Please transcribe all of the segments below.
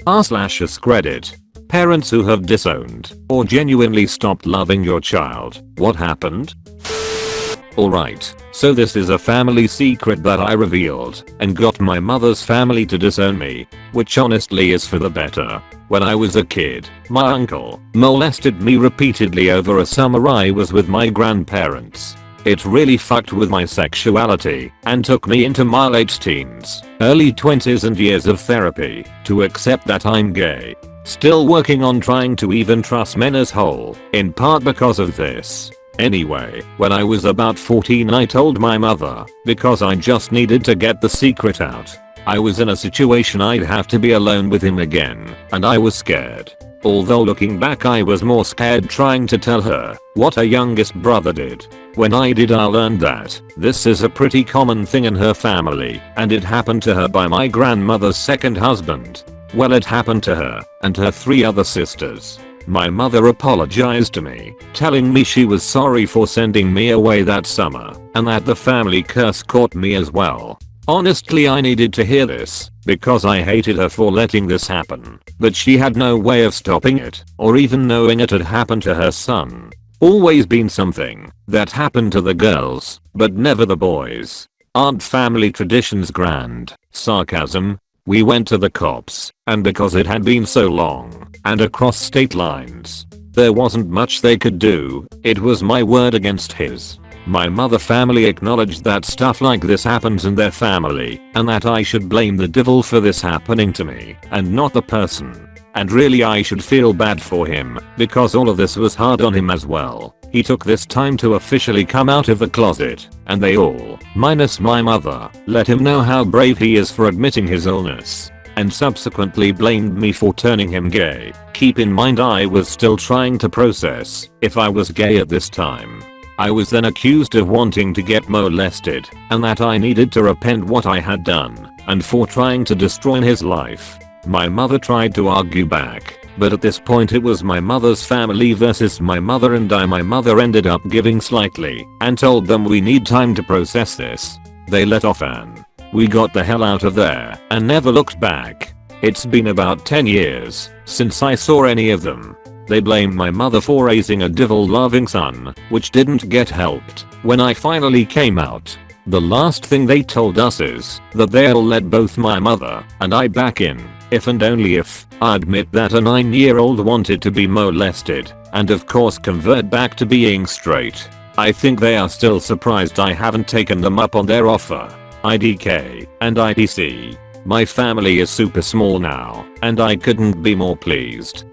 r/AskReddit. Parents who have disowned or genuinely stopped loving your child. What happened? Alright, so this is a family secret that I revealed and got my mother's family to disown me, which honestly is for the better. When I was a kid, my uncle molested me repeatedly over a summer I was with my grandparents. It really fucked with my sexuality and took me into my late teens, early 20s and years of therapy to accept that I'm gay. Still working on trying to even trust men as whole, in part because of this. Anyway, when I was about 14 I told my mother, because I just needed to get the secret out. I was in a situation I'd have to be alone with him again, and I was scared. Although looking back I was more scared trying to tell her what her youngest brother did. When I did I learned that this is a pretty common thing in her family, and it happened to her by my grandmother's second husband. Well, it happened to her and her 3 other sisters. My mother apologized to me, telling me she was sorry for sending me away that summer, and that the family curse caught me as well. Honestly, I needed to hear this, because I hated her for letting this happen, but she had no way of stopping it, or even knowing it had happened to her son. Always been something that happened to the girls, but never the boys. Aren't family traditions grand? Sarcasm. We went to the cops, and because it had been so long, and across state lines, there wasn't much they could do. It was my word against his. My mother family acknowledged that stuff like this happens in their family, and that I should blame the devil for this happening to me, and not the person. And really I should feel bad for him, because all of this was hard on him as well. He took this time to officially come out of the closet, and they all, minus my mother, let him know how brave he is for admitting his illness, and subsequently blamed me for turning him gay. Keep in mind I was still trying to process if I was gay at this time. I was then accused of wanting to get molested, and that I needed to repent what I had done, and for trying to destroy his life. My mother tried to argue back, but at this point it was my mother's family versus my mother, and my mother ended up giving slightly and told them we need time to process this. They let off and we got the hell out of there and never looked back. It's been about 10 years since I saw any of them. They blamed my mother for raising a devil-loving son, which didn't get helped. When I finally came out, the last thing they told us is that they'll let both my mother and I back in if and only if I admit that a 9-year-old wanted to be molested, and of course convert back to being straight. I think they are still surprised I haven't taken them up on their offer. IDK and ITC. My family is super small now, and I couldn't be more pleased.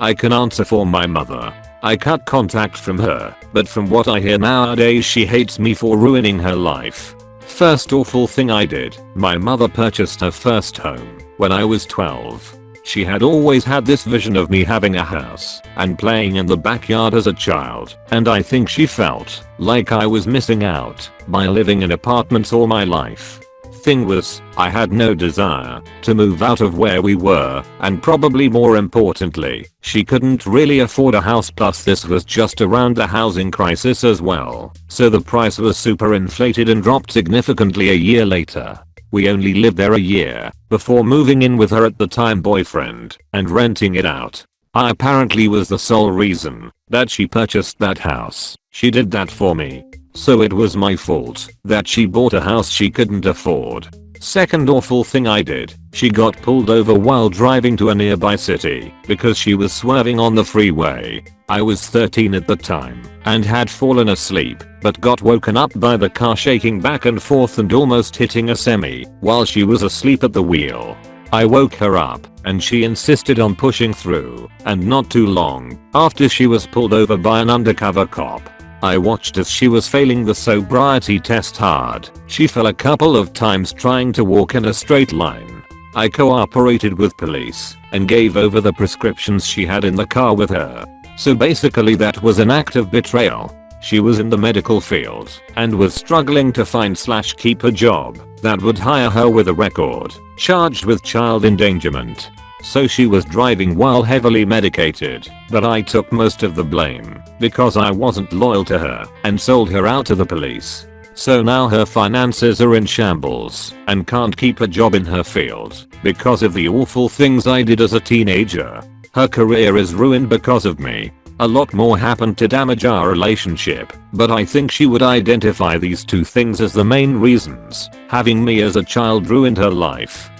I can answer for my mother. I cut contact from her, but from what I hear nowadays she hates me for ruining her life. First awful thing I did, my mother purchased her first home when I was 12. She had always had this vision of me having a house and playing in the backyard as a child, and I think she felt like I was missing out by living in apartments all my life. Thing was, I had no desire to move out of where we were, and probably more importantly, she couldn't really afford a house, plus this was just around the housing crisis as well, so the price was super inflated and dropped significantly a year later. We only lived there a year before moving in with her at the time boyfriend and renting it out. I apparently was the sole reason that she purchased that house. She did that for me. So it was my fault that she bought a house she couldn't afford. Second awful thing I did, she got pulled over while driving to a nearby city because she was swerving on the freeway. I was 13 at the time and had fallen asleep, but got woken up by the car shaking back and forth and almost hitting a semi while she was asleep at the wheel. I woke her up and she insisted on pushing through, and not too long after she was pulled over by an undercover cop. I watched as she was failing the sobriety test hard. She fell a couple of times trying to walk in a straight line. I cooperated with police and gave over the prescriptions she had in the car with her. So basically that was an act of betrayal. She was in the medical field and was struggling to find/keep a job that would hire her with a record, charged with child endangerment. So she was driving while heavily medicated, but I took most of the blame because I wasn't loyal to her and sold her out to the police. So now her finances are in shambles and can't keep a job in her field because of the awful things I did as a teenager. Her career is ruined because of me. A lot more happened to damage our relationship, but I think she would identify these two things as the main reasons. Having me as a child ruined her life.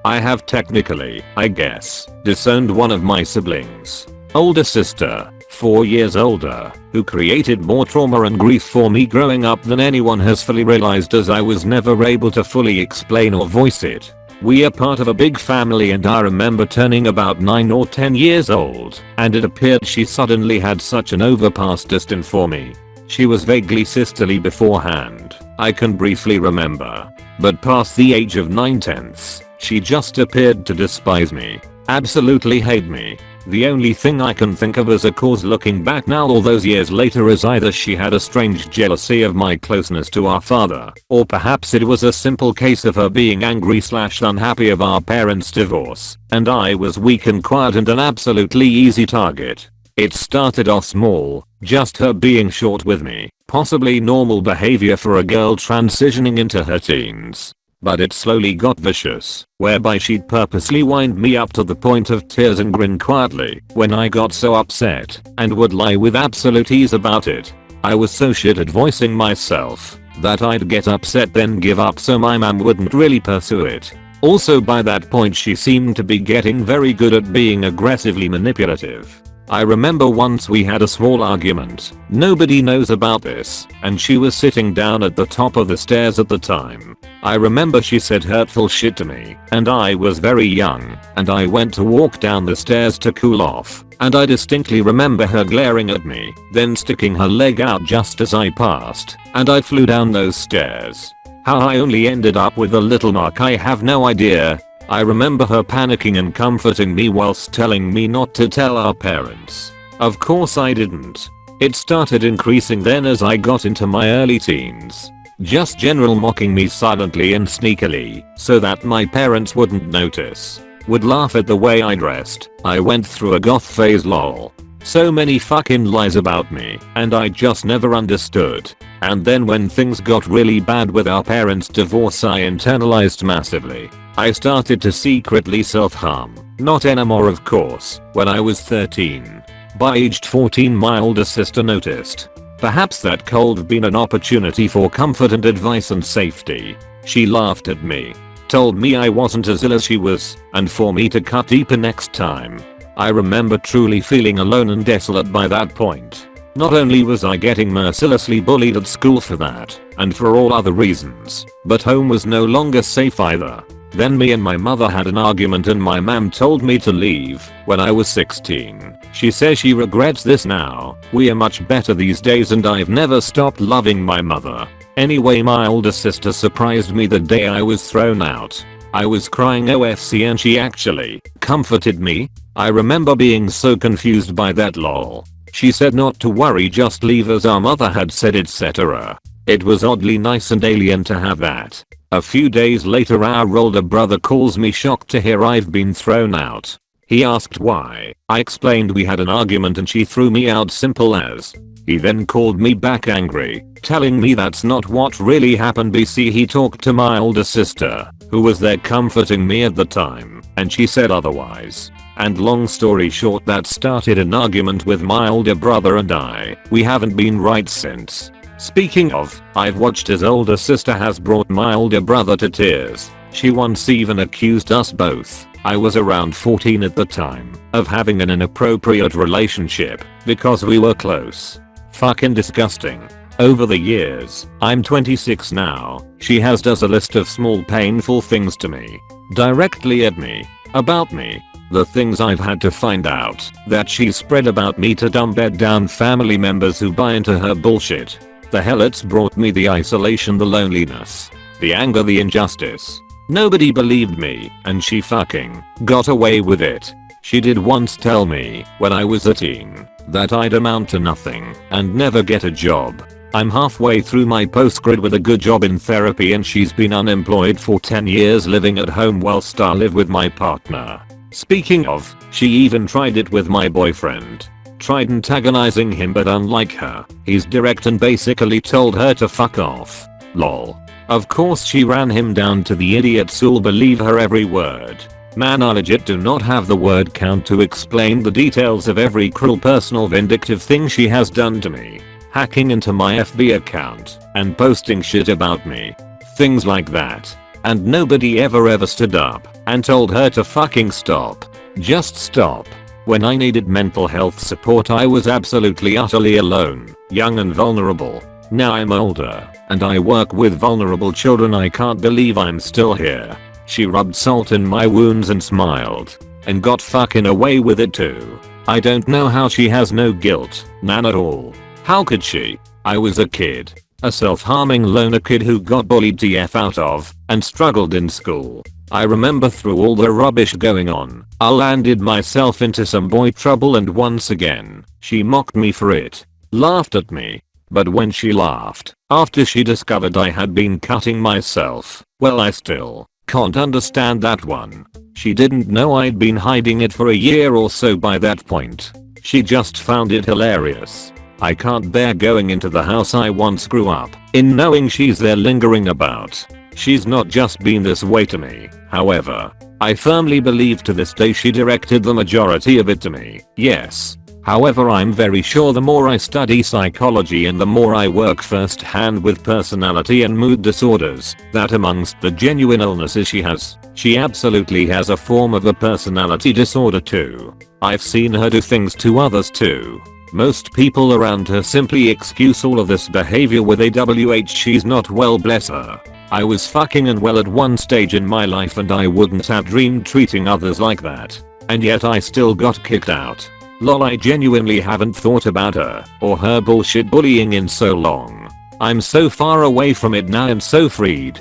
I have technically, I guess, disowned one of my siblings. Older sister, 4 years older, who created more trauma and grief for me growing up than anyone has fully realized, as I was never able to fully explain or voice it. We are part of a big family, and I remember turning about 9 or 10 years old, and it appeared she suddenly had such an overpast destined for me. She was vaguely sisterly beforehand, I can briefly remember. But past the age of 9/10, she just appeared to despise me, absolutely hate me. The only thing I can think of as a cause looking back now all those years later is either she had a strange jealousy of my closeness to our father, or perhaps it was a simple case of her being angry/unhappy of our parents' divorce, and I was weak and quiet and an absolutely easy target. It started off small, just her being short with me, possibly normal behavior for a girl transitioning into her teens. But it slowly got vicious, whereby she'd purposely wind me up to the point of tears and grin quietly when I got so upset, and would lie with absolute ease about it. I was so shit at voicing myself that I'd get upset then give up so my mom wouldn't really pursue it. Also by that point she seemed to be getting very good at being aggressively manipulative. I remember once we had a small argument, nobody knows about this, and she was sitting down at the top of the stairs at the time. I remember she said hurtful shit to me, and I was very young, and I went to walk down the stairs to cool off, and I distinctly remember her glaring at me, then sticking her leg out just as I passed, and I flew down those stairs. How I only ended up with a little mark I have no idea. I remember her panicking and comforting me whilst telling me not to tell our parents. Of course I didn't. It started increasing then as I got into my early teens. Just general mocking me silently and sneakily so that my parents wouldn't notice. Would laugh at the way I dressed. I went through a goth phase lol. So many fucking lies about me, and I just never understood. And then when things got really bad with our parents' divorce I internalized massively. I started to secretly self-harm, not anymore of course, when I was 13. By aged 14 my older sister noticed. Perhaps that could have been an opportunity for comfort and advice and safety. She laughed at me, told me I wasn't as ill as she was, and for me to cut deeper next time. I remember truly feeling alone and desolate by that point. Not only was I getting mercilessly bullied at school for that, and for all other reasons, but home was no longer safe either. Then me and my mother had an argument and my mom told me to leave when I was 16. She says she regrets this now. We are much better these days and I've never stopped loving my mother. Anyway, my older sister surprised me the day I was thrown out. I was crying OFC and she actually comforted me. I remember being so confused by that lol. She said not to worry, just leave as our mother had said, etc. It was oddly nice and alien to have that. A few days later our older brother calls me shocked to hear I've been thrown out. He asked why. I explained we had an argument and she threw me out, simple as. He then called me back angry, telling me that's not what really happened. BC he talked to my older sister, who was there comforting me at the time, and she said otherwise. And long story short, that started an argument with my older brother and I. We haven't been right since. Speaking of, I've watched his older sister has brought my older brother to tears. She once even accused us both, I was around 14 at the time, of having an inappropriate relationship because we were close. Fucking disgusting. Over the years, I'm 26 now, she has does a list of small painful things to me, directly at me, about me. The things I've had to find out that she's spread about me to dumb bed down family members who buy into her bullshit. The hell it's brought me, the isolation, the loneliness, the anger, the injustice. Nobody believed me, and she fucking got away with it. She did once tell me, when I was a teen, that I'd amount to nothing and never get a job. I'm halfway through my postgrad with a good job in therapy and she's been unemployed for 10 years living at home whilst I live with my partner. Speaking of, she even tried it with my boyfriend. tried antagonizing him, but unlike her, he's direct and basically told her to fuck off. Lol. Of course she ran him down to the idiots who'll believe her every word. Man, I legit do not have the word count to explain the details of every cruel personal vindictive thing she has done to me. Hacking into my FB account and posting shit about me. Things like that. And nobody ever stood up and told her to fucking stop. Just stop. When I needed mental health support, I was absolutely utterly alone, young and vulnerable. Now I'm older and I work with vulnerable children. I can't believe I'm still here. She rubbed salt in my wounds and smiled and got fucking away with it too. I don't know how she has no guilt, none at all. How could she? I was a kid. A self-harming loner kid who got bullied the F out of and struggled in school. I remember through all the rubbish going on, I landed myself into some boy trouble, and once again, she mocked me for it. Laughed at me. But when she laughed, after she discovered I had been cutting myself, well, I still can't understand that one. She didn't know I'd been hiding it for a year or so by that point. She just found it hilarious. I can't bear going into the house I once grew up in knowing she's there lingering about. She's not just been this way to me, however. I firmly believe to this day she directed the majority of it to me, yes. However, I'm very sure the more I study psychology and the more I work firsthand with personality and mood disorders, that amongst the genuine illnesses she absolutely has a form of a personality disorder too. I've seen her do things to others too. Most people around her simply excuse all of this behavior with a she's not well, bless her. I was fucking unwell at one stage in my life and I wouldn't have dreamed treating others like that. And yet I still got kicked out. Lol, I genuinely haven't thought about her or her bullshit bullying in so long. I'm so far away from it now and so freed.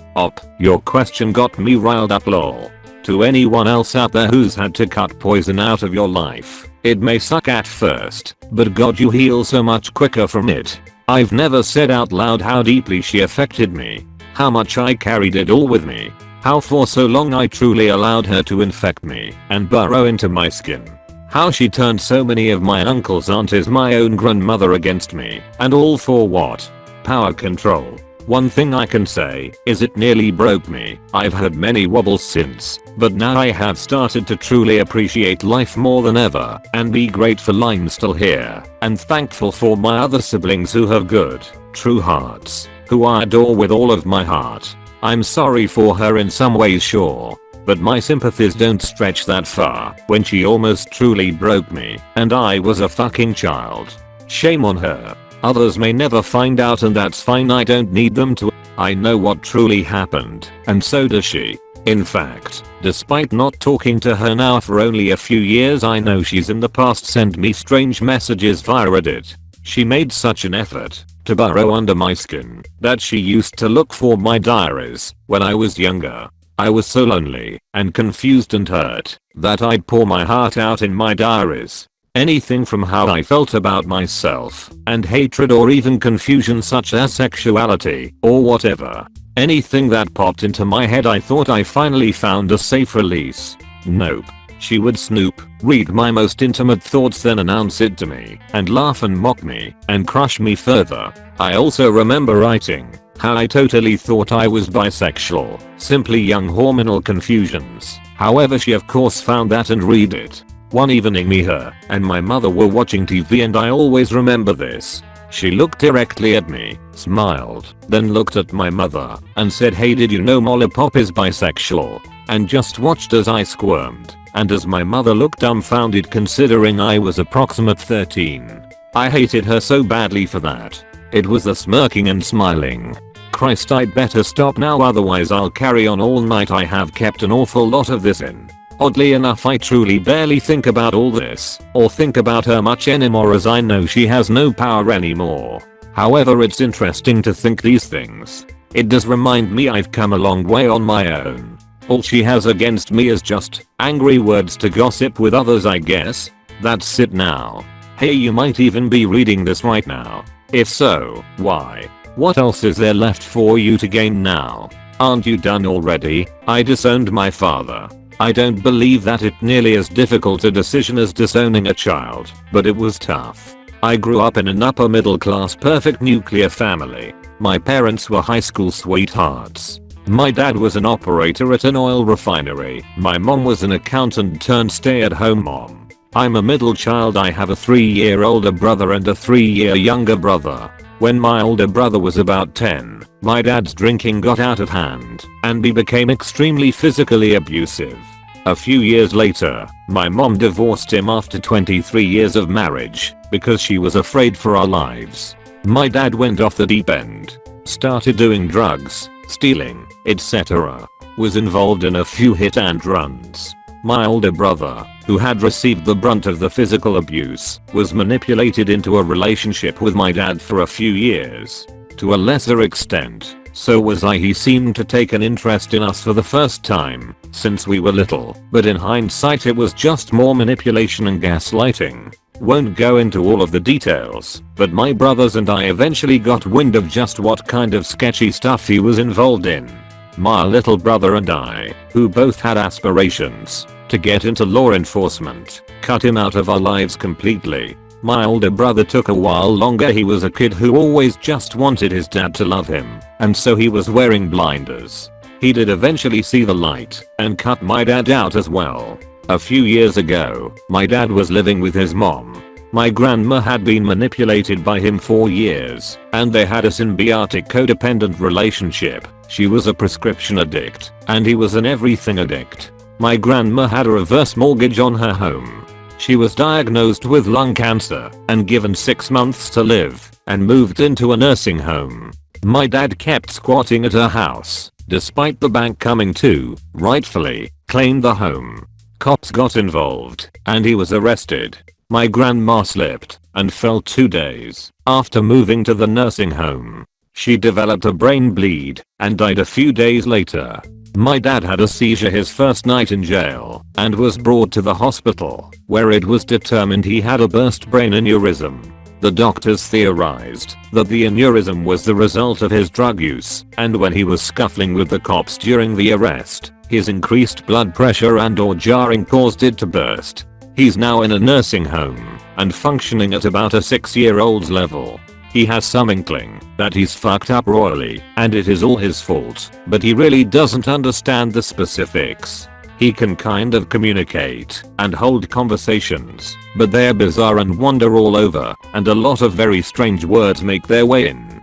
Your question got me riled up, lol. To anyone else out there who's had to cut poison out of your life, it may suck at first, but god, you heal so much quicker from it. I've never said out loud how deeply she affected me, how much I carried it all with me, how for so long I truly allowed her to infect me and burrow into my skin. How she turned so many of my uncles, aunties, my own grandmother against me, and all for what? Power control. One thing I can say is it nearly broke me. I've had many wobbles since, but now I have started to truly appreciate life more than ever and be grateful I'm still here and thankful for my other siblings who have good, true hearts, who I adore with all of my heart. I'm sorry for her in some ways, sure, but my sympathies don't stretch that far when she almost truly broke me and I was a fucking child. Shame on her. Others may never find out and that's fine, I don't need them to. I know what truly happened and so does she. In fact, despite not talking to her now for only a few years, I know she's in the past sent me strange messages via Reddit. She made such an effort to burrow under my skin that she used to look for my diaries when I was younger. I was so lonely and confused and hurt that I'd pour my heart out in my diaries. Anything from how I felt about myself and hatred or even confusion such as sexuality or whatever. Anything that popped into my head, I thought I finally found a safe release. Nope. She would snoop, read my most intimate thoughts, then announce it to me and laugh and mock me and crush me further. I also remember writing how I totally thought I was bisexual, simply young hormonal confusions. However, she of course found that and read it. One evening, me, her, and my mother were watching TV and I always remember this. She looked directly at me, smiled, then looked at my mother and said, "Hey, did you know Mollipop is bisexual?" And just watched as I squirmed and as my mother looked dumbfounded considering I was approximate 13. I hated her so badly for that. It was the smirking and smiling. Christ, I'd better stop now, otherwise I'll carry on all night. I have kept an awful lot of this in. Oddly enough, I truly barely think about all this or think about her much anymore, as I know she has no power anymore. However, it's interesting to think these things. It does remind me I've come a long way on my own. All she has against me is just angry words to gossip with others, I guess. That's it now. Hey, you might even be reading this right now. If so, why? What else is there left for you to gain now? Aren't you done already? I disowned my father. I don't believe that it nearly as difficult a decision as disowning a child, but it was tough. I grew up in an upper middle class perfect nuclear family. My parents were high school sweethearts. My dad was an operator at an oil refinery. My mom was an accountant turned stay-at-home mom. I'm a middle child. I have a 3-year older brother and a 3-year younger brother. When my older brother was about 10, my dad's drinking got out of hand and he became extremely physically abusive. A few years later, my mom divorced him after 23 years of marriage because she was afraid for our lives. My dad went off the deep end, started doing drugs, stealing, etc. Was involved in a few hit and runs. My older brother, who had received the brunt of the physical abuse, was manipulated into a relationship with my dad for a few years. To a lesser extent, so was I. He seemed to take an interest in us for the first time since we were little, but in hindsight it was just more manipulation and gaslighting. Won't go into all of the details, but my brothers and I eventually got wind of just what kind of sketchy stuff he was involved in. My little brother and I, who both had aspirations to get into law enforcement, cut him out of our lives completely. My older brother took a while longer. He was a kid who always just wanted his dad to love him, and so he was wearing blinders. He did eventually see the light and cut my dad out as well. A few years ago, my dad was living with his mom. My grandma had been manipulated by him for years, and they had a symbiotic codependent relationship. She was a prescription addict, and he was an everything addict. My grandma had a reverse mortgage on her home. She was diagnosed with lung cancer and given 6 months to live and moved into a nursing home. My dad kept squatting at her house, despite the bank coming to, rightfully, claim the home. Cops got involved, and he was arrested. My grandma slipped and fell 2 days after moving to the nursing home. She developed a brain bleed and died a few days later. My dad had a seizure his first night in jail and was brought to the hospital, where it was determined he had a burst brain aneurysm. The doctors theorized that the aneurysm was the result of his drug use, and when he was scuffling with the cops during the arrest, his increased blood pressure and/or jarring caused it to burst. He's now in a nursing home and functioning at about a 6-year-old's level. He has some inkling that he's fucked up royally and it is all his fault, but he really doesn't understand the specifics. He can kind of communicate and hold conversations, but they're bizarre and wander all over, and a lot of very strange words make their way in.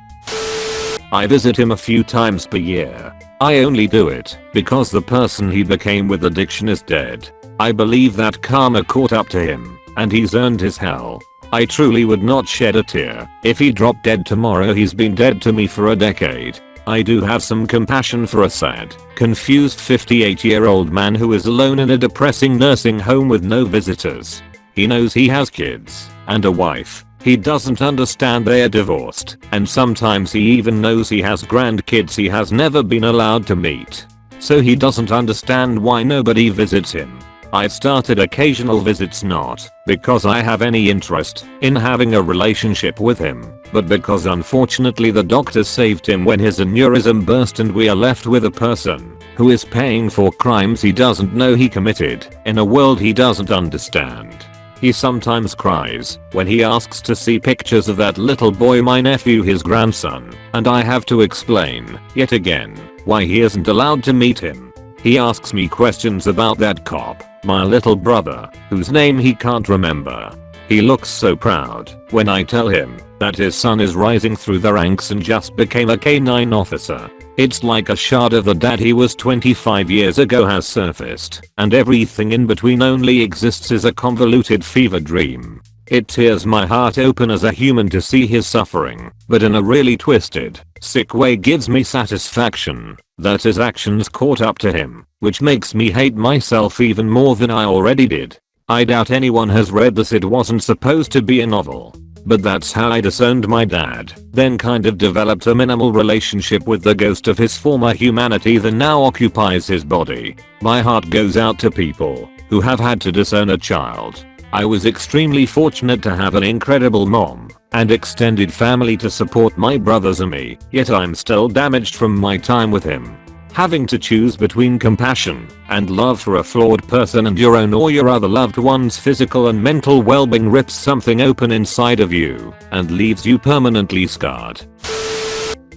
I visit him a few times per year. I only do it because the person he became with addiction is dead. I believe that karma caught up to him, and he's earned his hell. I truly would not shed a tear if he dropped dead tomorrow. He's been dead to me for a decade. I do have some compassion for a sad, confused 58-year-old man who is alone in a depressing nursing home with no visitors. He knows he has kids and a wife. He doesn't understand they're divorced, and sometimes he even knows he has grandkids he has never been allowed to meet. So he doesn't understand why nobody visits him. I started occasional visits not because I have any interest in having a relationship with him, but because unfortunately the doctors saved him when his aneurysm burst, and we are left with a person who is paying for crimes he doesn't know he committed in a world he doesn't understand. He sometimes cries when he asks to see pictures of that little boy, my nephew, his grandson, and I have to explain, yet again, why he isn't allowed to meet him. He asks me questions about that cop, my little brother, whose name he can't remember. He looks so proud when I tell him that his son is rising through the ranks and just became a K9 officer. It's like a shard of the dad he was 25 years ago has surfaced, and everything in between only exists as a convoluted fever dream. It tears my heart open as a human to see his suffering, but in a really twisted, sick way gives me satisfaction that his actions caught up to him, which makes me hate myself even more than I already did. I doubt anyone has read this. It wasn't supposed to be a novel, but that's how I disowned my dad, then kind of developed a minimal relationship with the ghost of his former humanity that now occupies his body. My heart goes out to people who have had to disown a child. I was extremely fortunate to have an incredible mom and extended family to support my brothers and me, yet I'm still damaged from my time with him. Having to choose between compassion and love for a flawed person and your own or your other loved one's physical and mental well-being rips something open inside of you and leaves you permanently scarred.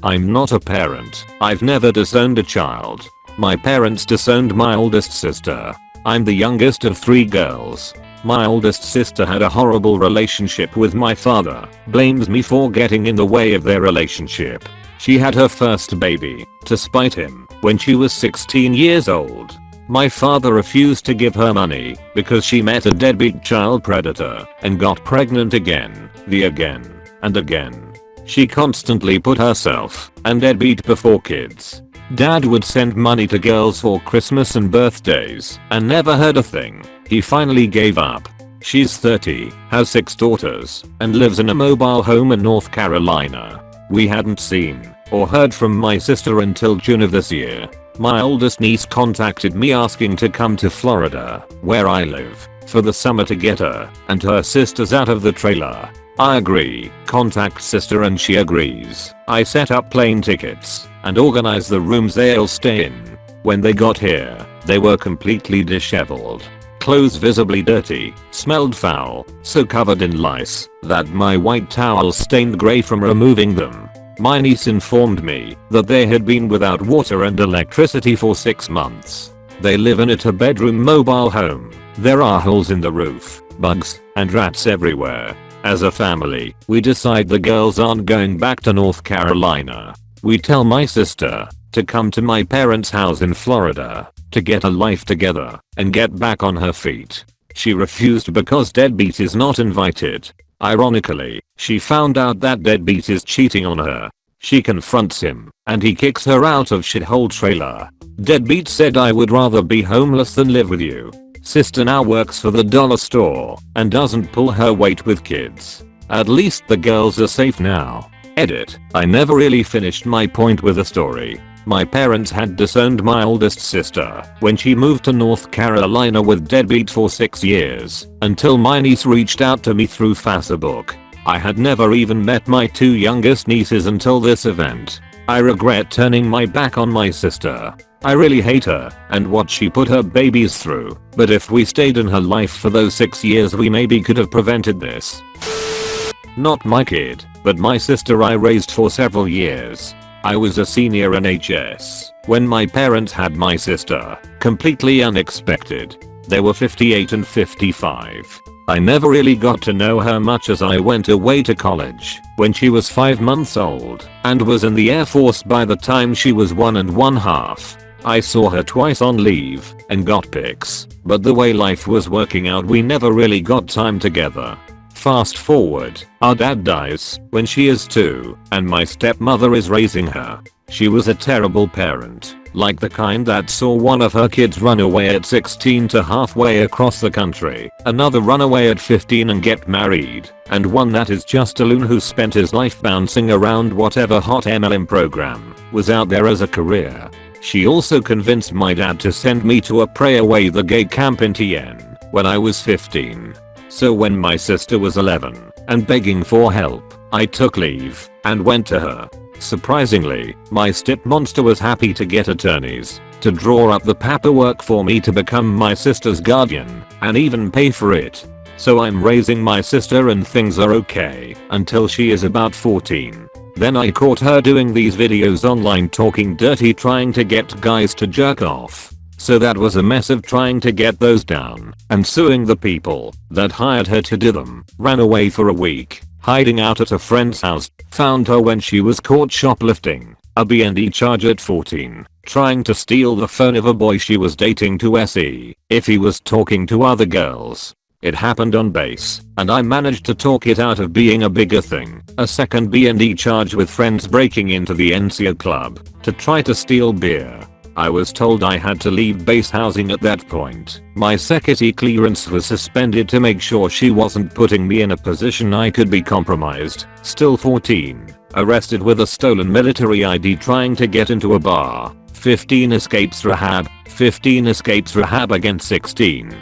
I'm not a parent. I've never disowned a child. My parents disowned my oldest sister. I'm the youngest of 3 girls. My oldest sister had a horrible relationship with my father, blames me for getting in the way of their relationship. She had her first baby, to spite him, when she was 16 years old. My father refused to give her money because she met a deadbeat child predator and got pregnant again, and again. She constantly put herself and deadbeat before kids. Dad would send money to girls for Christmas and birthdays and never heard a thing. He finally gave up. She's 30, has 6 daughters, and lives in a mobile home in North Carolina. We hadn't seen or heard from my sister until June of this year. My oldest niece contacted me asking to come to Florida, where I live, for the summer to get her and her sisters out of the trailer. I agree, contact sister and she agrees. I set up plane tickets and organize the rooms they'll stay in. When they got here, they were completely disheveled. Clothes visibly dirty, smelled foul, so covered in lice that my white towels stained grey from removing them. My niece informed me that they had been without water and electricity for 6 months. They live in a 2-bedroom mobile home. There are holes in the roof, bugs, and rats everywhere. As a family, we decide the girls aren't going back to North Carolina. We tell my sister to come to my parents' house in Florida to get a life together and get back on her feet. She refused because deadbeat is not invited. Ironically, she found out that deadbeat is cheating on her. She confronts him and he kicks her out of shithole trailer. Deadbeat said, I would rather be homeless than live with you. Sister now works for the dollar store and doesn't pull her weight with kids. At least the girls are safe now. Edit. I never really finished my point with the story. My parents had disowned my oldest sister when she moved to North Carolina with deadbeat for 6 years until my niece reached out to me through Facebook. I had never even met my 2 youngest nieces until this event. I regret turning my back on my sister. I really hate her and what she put her babies through, but if we stayed in her life for those 6 years we maybe could have prevented this. Not my kid, but my sister I raised for several years. I was a senior in HS when my parents had my sister, completely unexpected. They were 58 and 55. I never really got to know her much as I went away to college when she was 5 months old and was in the Air Force by the time she was 1½ I saw her twice on leave and got pics, but the way life was working out we never really got time together. Fast forward, our dad dies when she is 2 and my stepmother is raising her. She was a terrible parent, like the kind that saw one of her kids run away at 16 to halfway across the country, another run away at 15 and get married, and one that is just a loon who spent his life bouncing around whatever hot MLM program was out there as a career. She also convinced my dad to send me to a Pray Away the Gay camp in TN when I was 15. So when my sister was 11 and begging for help, I took leave and went to her. Surprisingly, my stepmonster was happy to get attorneys to draw up the paperwork for me to become my sister's guardian and even pay for it. So I'm raising my sister and things are okay until she is about 14. Then I caught her doing these videos online talking dirty trying to get guys to jerk off. So that was a mess of trying to get those down and suing the people that hired her to do them. Ran away for a week, hiding out at a friend's house. Found her when she was caught shoplifting a B&E charge at 14, trying to steal the phone of a boy she was dating to SE if he was talking to other girls. It happened on base, and I managed to talk it out of being a bigger thing. A second B&E charge with friends breaking into the NCO club to try to steal beer. I was told I had to leave base housing at that point. My security clearance was suspended to make sure she wasn't putting me in a position I could be compromised. Still 14. Arrested with a stolen military ID trying to get into a bar. 15 escapes rehab. 15 escapes rehab against 16.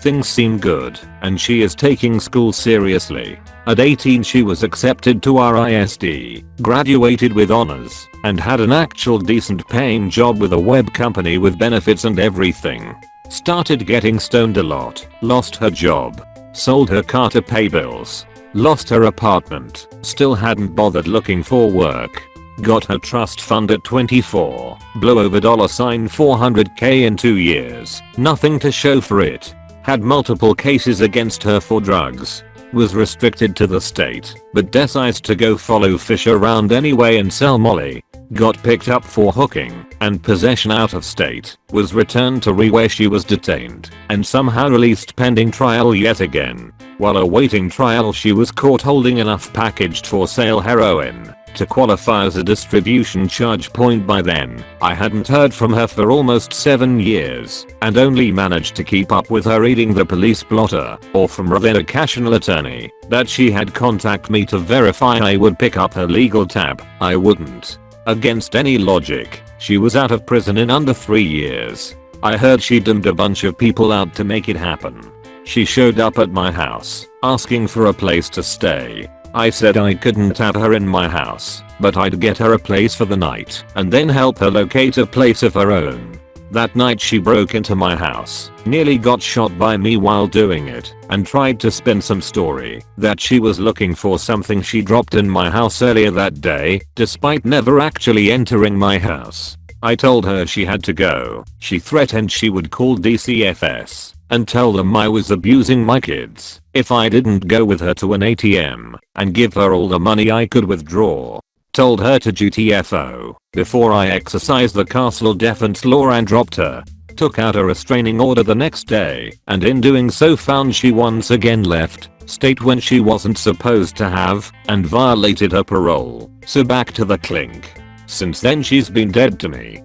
Things seem good, and she is taking school seriously. At 18 she was accepted to our ISD, graduated with honors, and had an actual decent paying job with a web company with benefits and everything. Started getting stoned a lot, lost her job, sold her car to pay bills, lost her apartment, still hadn't bothered looking for work. Got her trust fund at 24, blew over $400k in 2 years, nothing to show for it. Had multiple cases against her for drugs. Was restricted to the state, but decides to go follow fish around anyway and sell molly. Got picked up for hooking and possession out of state, was returned to where she was detained, and somehow released pending trial yet again. While awaiting trial she was caught holding enough packaged for sale heroin to qualify as a distribution charge point. By then, I hadn't heard from her for almost 7 years, and only managed to keep up with her reading the police blotter, or from their occasional attorney, that she had contacted me to verify I would pick up her legal tab. I wouldn't. Against any logic, she was out of prison in under 3 years. I heard she doomed a bunch of people out to make it happen. She showed up at my house, asking for a place to stay. I said I couldn't have her in my house, but I'd get her a place for the night and then help her locate a place of her own. That night she broke into my house, nearly got shot by me while doing it, and tried to spin some story that she was looking for something she dropped in my house earlier that day, despite never actually entering my house. I told her she had to go. She threatened she would call DCFS and tell them I was abusing my kids if I didn't go with her to an ATM and give her all the money I could withdraw. Told her to GTFO before I exercised the castle defense law and dropped her. Took out a restraining order the next day, and in doing so found she once again left state when she wasn't supposed to have, and violated her parole. So back to the clink. Since then she's been dead to me.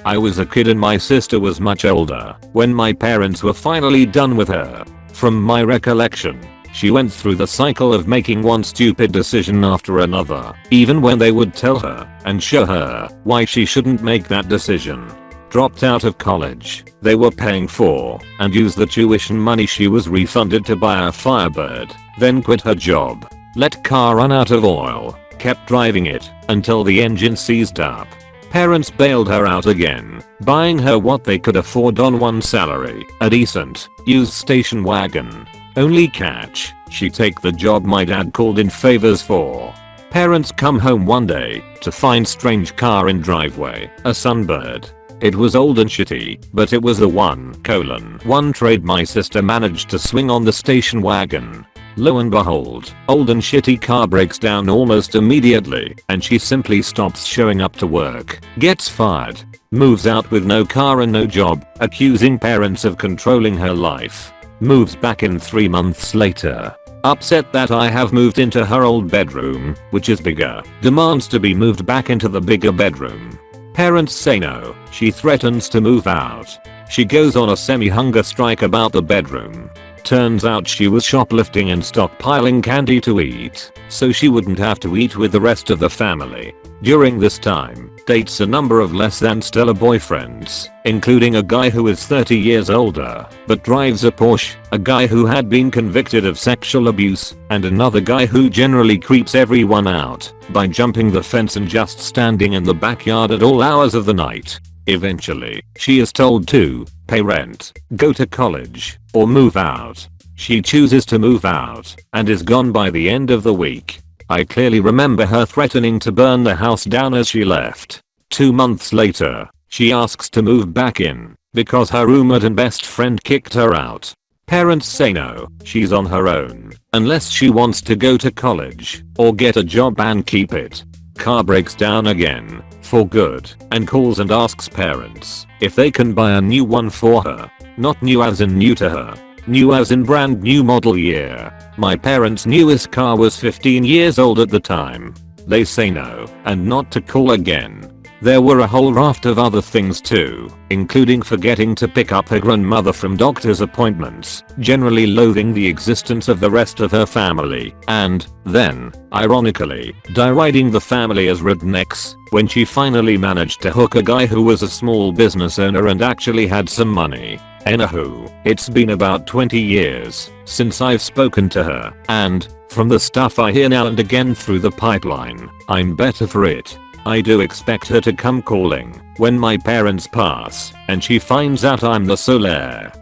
I was a kid and my sister was much older when my parents were finally done with her. From my recollection, she went through the cycle of making one stupid decision after another, even when they would tell her and show her why she shouldn't make that decision. Dropped out of college they were paying for and used the tuition money she was refunded to buy a Firebird, then quit her job, let car run out of oil, kept driving it until the engine seized up. Parents bailed her out again, buying her what they could afford on one salary, a decent, used station wagon. Only catch, she take the job my dad called in favors for. Parents come home one day to find strange car in driveway, a Sunbird. It was old and shitty, but it was the one trade my sister managed to swing on the station wagon. Lo and behold, old and shitty car breaks down almost immediately, and she simply stops showing up to work, gets fired, moves out with no car and no job, accusing parents of controlling her life. Moves back in 3 months later. Upset that I have moved into her old bedroom, which is bigger, demands to be moved back into the bigger bedroom. Parents say no, she threatens to move out. She goes on a semi-hunger strike about the bedroom. Turns out she was shoplifting and stockpiling candy to eat, so she wouldn't have to eat with the rest of the family. During this time, dates a number of less than stellar boyfriends, including a guy who is 30 years older, but drives a Porsche, a guy who had been convicted of sexual abuse, and another guy who generally creeps everyone out by jumping the fence and just standing in the backyard at all hours of the night. Eventually, she is told to pay rent, go to college, or move out. She chooses to move out and is gone by the end of the week. I clearly remember her threatening to burn the house down as she left. 2 months later, she asks to move back in because her roommate and best friend kicked her out. Parents say no, she's on her own unless she wants to go to college or get a job and keep it. Car breaks down again for good and calls and asks parents if they can buy a new one for her. Not new as in new to her. New as in brand new model year. My parents' newest car was 15 years old at the time. They say no and not to call again. There were a whole raft of other things too, including forgetting to pick up her grandmother from doctor's appointments, generally loathing the existence of the rest of her family, and then, ironically, deriding the family as rednecks when she finally managed to hook a guy who was a small business owner and actually had some money. Anywho, it's been about 20 years since I've spoken to her, and from the stuff I hear now and again through the pipeline, I'm better for it. I do expect her to come calling when my parents pass and she finds out I'm the sole heir.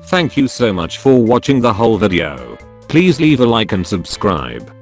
Thank you so much for watching the whole video. Please leave a like and subscribe.